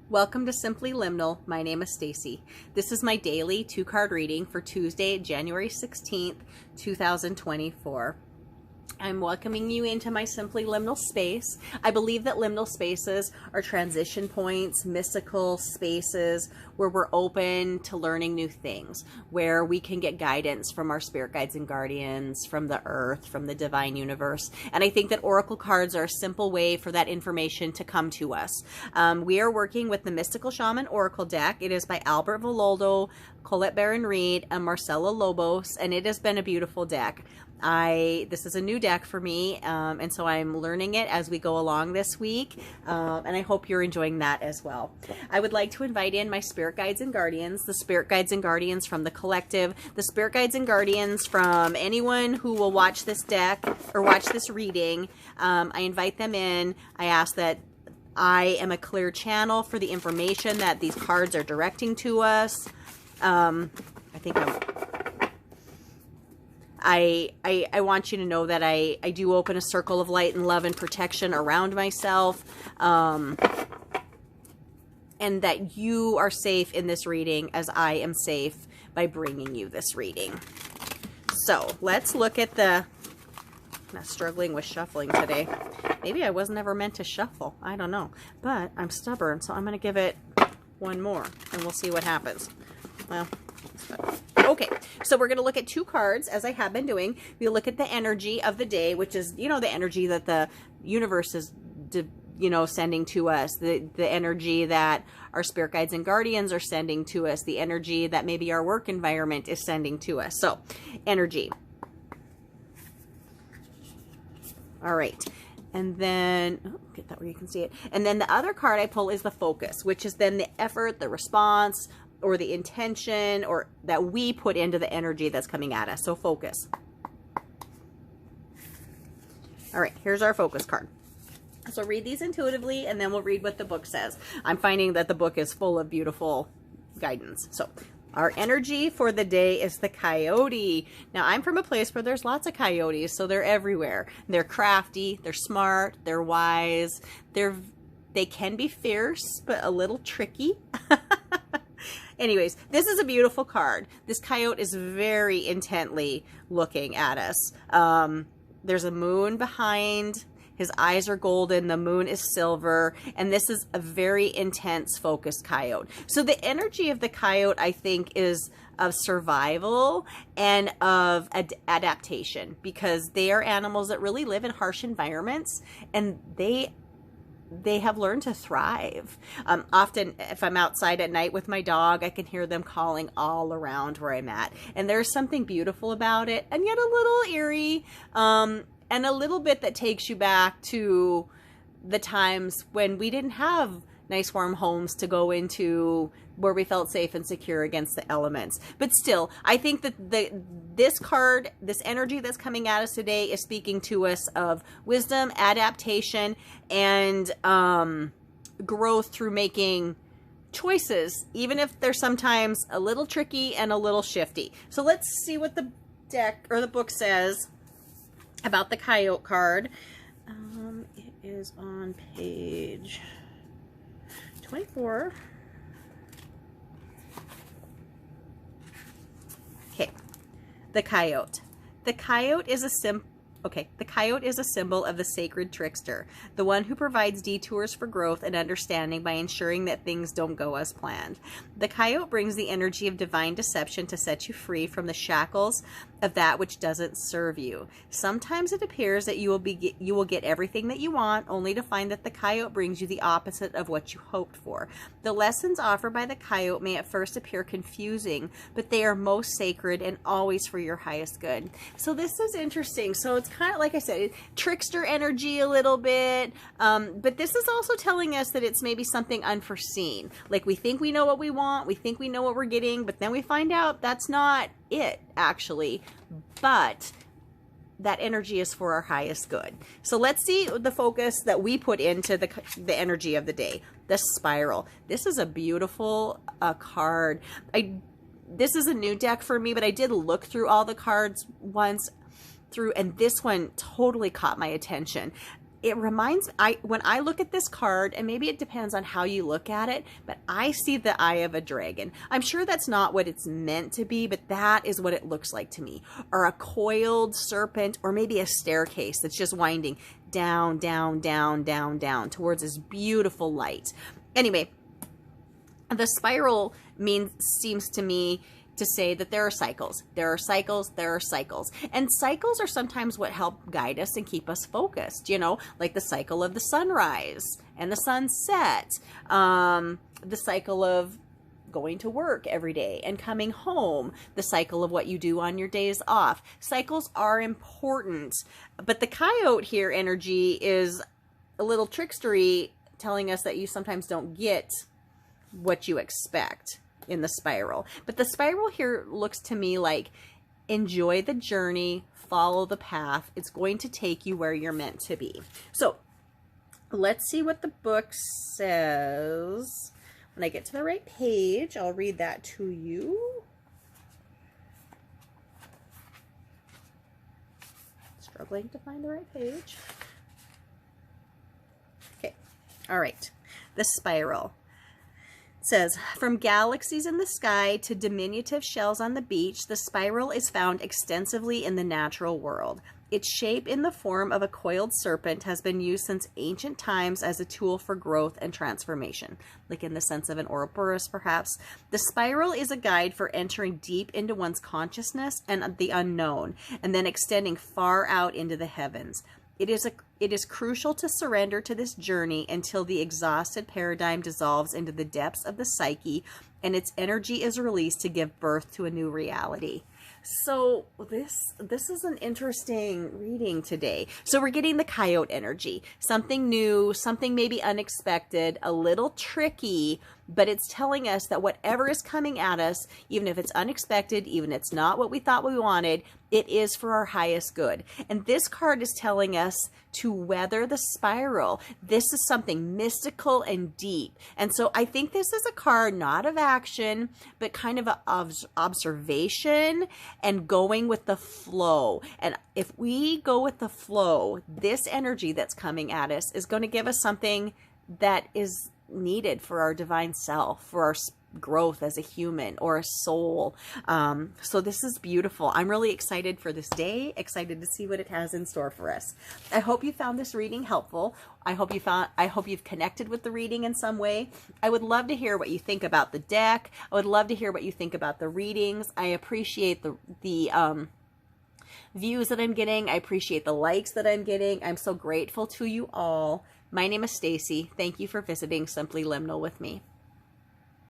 Welcome to Simply Liminal. My name is Stacy. This is my daily 2-card reading for Tuesday, January 16th, 2024. I'm welcoming you into my Simply Liminal space. I believe that liminal spaces are transition points, mystical spaces where we're open to learning new things, where we can get guidance from our spirit guides and guardians, from the earth, from the divine universe. And I think that oracle cards are a simple way for that information to come to us. We are working with the Mystical Shaman Oracle deck. It is by Albert Vololdo, Colette Baron Reed, and Marcela Lobos, and it has been a beautiful deck. This is a new deck for me, and so I'm learning it as we go along this week, and I hope you're enjoying that as well. I would like to invite in my spirit guides and guardians, the spirit guides and guardians from the collective, the spirit guides and guardians from anyone who will watch this deck or watch this reading. I invite them in. I ask that I am a clear channel for the information that these cards are directing to us. I want you to know that I do open a circle of light and love and protection around myself, and that you are safe in this reading as I am safe by bringing you this reading. So let's look at I'm not struggling with shuffling today. Maybe I wasn't ever meant to shuffle. I don't know. But I'm stubborn, so I'm going to give it one more, and we'll see what happens. Well, okay, so we're going to look at 2 cards, as I have been doing. We'll look at the energy of the day, which is, the energy that the universe is, sending to us, the energy that our spirit guides and guardians are sending to us, the energy that maybe our work environment is sending to us. So, energy. All right. And then, get that where you can see it. And then the other card I pull is the focus, which is then the effort, the response, or the intention, or that we put into the energy that's coming at us. So focus. All right, here's our focus card. So read these intuitively, and then we'll read what the book says. I'm finding that the book is full of beautiful guidance. So our energy for the day is the coyote. Now, I'm from a place where there's lots of coyotes, so they're everywhere. They're crafty, they're smart, they're wise, they can be fierce, but a little tricky. Anyways, this is a beautiful card. This coyote is very intently looking at us. There's a moon behind. His eyes are golden. The moon is silver. And this is a very intense, focused coyote. So the energy of the coyote, I think, is of survival and of adaptation, because they are animals that really live in harsh environments, and they have learned to thrive. Often, if I'm outside at night with my dog, I can hear them calling all around where I'm at. And there's something beautiful about it, and yet a little eerie, and a little bit that takes you back to the times when we didn't have nice warm homes to go into, where we felt safe and secure against the elements. But still, I think that this card, this energy that's coming at us today, is speaking to us of wisdom, adaptation, and growth through making choices, even if they're sometimes a little tricky and a little shifty. So let's see what the deck or the book says about the coyote card. It is on page 24. Okay, the coyote. The coyote is a symbol of the sacred trickster, the one who provides detours for growth and understanding by ensuring that things don't go as planned. The coyote brings the energy of divine deception to set you free from the shackles of that which doesn't serve you. Sometimes it appears that you will get everything that you want, only to find that the coyote brings you the opposite of what you hoped for. The lessons offered by the coyote may at first appear confusing, but they are most sacred and always for your highest good. So this is interesting. So it's kind of, like I said, trickster energy a little bit, but this is also telling us that it's maybe something unforeseen. Like, we think we know what we want, we think we know what we're getting, but then we find out that's not it, actually. But that energy is for our highest good. So let's see the focus that we put into the energy of the day. The spiral. This is a beautiful card. This is a new deck for me, but I did look through all the cards once through, and this one totally caught my attention. it reminds when I look at this card, and maybe it depends on how you look at it, but I see the eye of a dragon. I'm sure that's not what it's meant to be, but that is what it looks like to me. Or a coiled serpent, or maybe a staircase that's just winding down, down, down, down, down towards this beautiful light. Anyway, the spiral seems to me to say that there are cycles. There are cycles, there are cycles. And cycles are sometimes what help guide us and keep us focused, you know, like the cycle of the sunrise and the sunset, the cycle of going to work every day and coming home, the cycle of what you do on your days off. Cycles are important, but the coyote here energy is a little trickstery, telling us that you sometimes don't get what you expect in the spiral. But the spiral here looks to me like, enjoy the journey, follow the path. It's going to take you where you're meant to be. So let's see what the book says. When I get to the right page, I'll read that to you. Struggling to find the right page. Okay. All right. The spiral. Says, from galaxies in the sky to diminutive shells on the beach, the spiral is found extensively in the natural world. Its shape in the form of a coiled serpent has been used since ancient times as a tool for growth and transformation, like in the sense of an Ouroboros, perhaps. The spiral is a guide for entering deep into one's consciousness and the unknown, and then extending far out into the heavens. It is crucial to surrender to this journey until the exhausted paradigm dissolves into the depths of the psyche and its energy is released to give birth to a new reality. So this is an interesting reading today. So we're getting the coyote energy, something new, something maybe unexpected, a little tricky, but it's telling us that whatever is coming at us, even if it's unexpected, even if it's not what we thought we wanted, it is for our highest good. And this card is telling us to weather the spiral. This is something mystical and deep. And so I think this is a card not of action, but kind of an observation and going with the flow. And if we go with the flow, this energy that's coming at us is going to give us something that is needed for our divine self, for our growth as a human or a soul. So this is beautiful. I'm really excited for this day, excited to see what it has in store for us. I hope you found this reading helpful. I hope you've connected with the reading in some way. I would love to hear what you think about the deck. I would love to hear what you think about the readings. I appreciate the views that I'm getting. I appreciate the likes that I'm getting. I'm so grateful to you all. My name is Stacy. Thank you for visiting Simply Liminal with me.